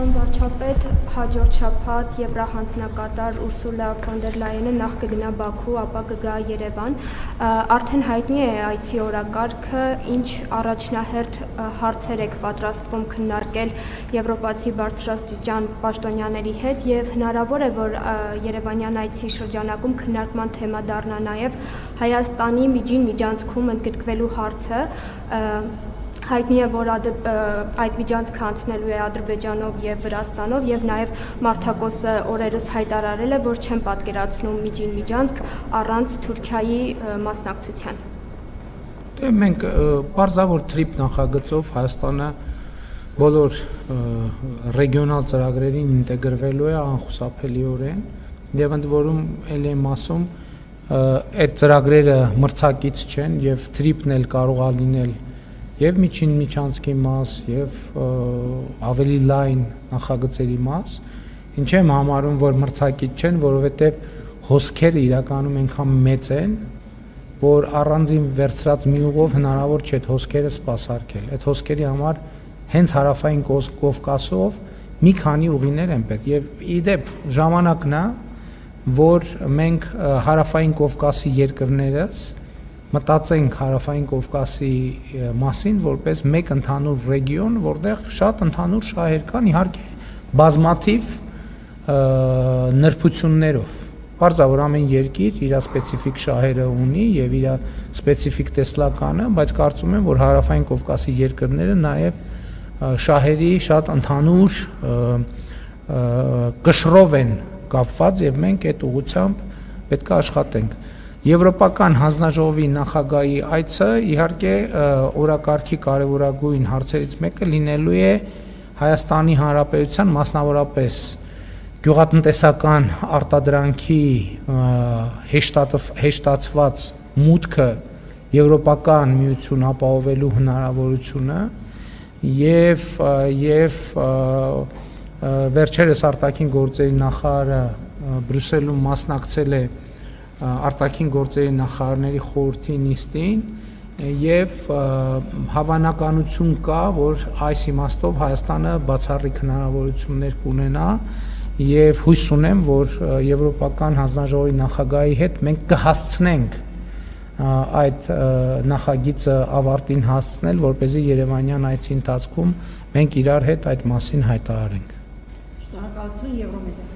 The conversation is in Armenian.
Պարոն վարչապետ, հաջորդ շաբաթ Եվրահանձնակատար Ուրսուլա ֆոն դեր Լայենը նախ կգնա Բաքու, ապա կգա Երևան։ Արդեն հայտնի է այցի օրակարգը, ինչ առաջնահերթ հարցեր եք պատրաստվում քննարկել եվրոպացի բարձրաստիճան պաշտոնյաների հետ եւ հնարավոր է, որ Երևանյան այցի շրջանակում քննարկման թեմա դառնա նաեւ Հայաստանի միջին միջանցքում ընդգրկվելու հարցը։ Հայտնի է, որ այդ միջանցքը անցնելու է Ադրբեջանով եւ Վրաստանով եւ նաեւ Մարտակոսը օրերս հայտարարել է, որ չեն պատկերացնում միջին միջանցք առանց Թուրքիայի մասնակցության։ Դե մենք բարձրավոր թրիփ նախագծով Հայաստանը բոլոր ռեգիոնալ ծրագրերին ինտեգրվելու է անխուսափելիորեն եւ ընդ որում ելի եմ ասում այդ ծրագրերը մրցակից չեն եւ թրիփն էլ կարող է լինել եւ միջին միջանցքի մաս եւ ավելի լայն նախագծերի մաս, ինչ եմ համարում, որ մրցակից չեն, որովհետեւ հոսքերը իրականում այնքան մեծ են, որ առանձին վերցրած մի ուղով հնարավոր չէ այդ հոսքերը սպասարկել։ Այդ հոսքերի համար հենց հարավային Կովկասով մի քանի ուղիներ են պետք եւ իդեպ ժամանակն է, որ մենք հարավային Կովկասի երկրներս մտածենք հարավային Կովկասի մասին որպես մեկ ընդհանուր ռեգիոն, որտեղ շատ ընդհանուր շահեր կան, իհարկե բազմաթիվ նրբություններով։ Բարձր ամեն երկիր իր սպეციფიկ շահերը ունի եւ իր սպეციფიկ տեսլականը, բայց կարծում եմ, որ հարավային Կովկասի երկրները նաեւ շահերի շատ ընդհանուր կշռով են կապված եւ մենք այդ ուղղությամբ պետք է աշխատենք։ Եվրոպական հանձնաժողովի նախագահի այցը իհարկե օրակարգի կարևորագույն հարցերից մեկը լինելու է Հայաստանի Հանրապետության մասնավորապես գյուղատնտեսական արտադրանքի հեշտացված մուտքը եվրոպական միություն ապահովելու հնարավորությունը եւ վերջերս արտաքին գործերի նախարարը Բրյուսելում մասնակցել է արտաքին գործերի նախարարների խորհրդի նիստին եւ հավանականություն կա, որ այս իմաստով Հայաստանը բացառիկ հնարավորություններ կունենա եւ հույս ունեմ, որ Եվրոպական հանձնաժողովի նախագահի հետ մենք կհասցնենք այդ նախագիծը ավարտին հասցնել, որպեսզի Երևանյան այցի ընթացքում մենք իրար հետ այդ մասին հայտարարենք։ Շնորհակալություն Եվրոմեդիա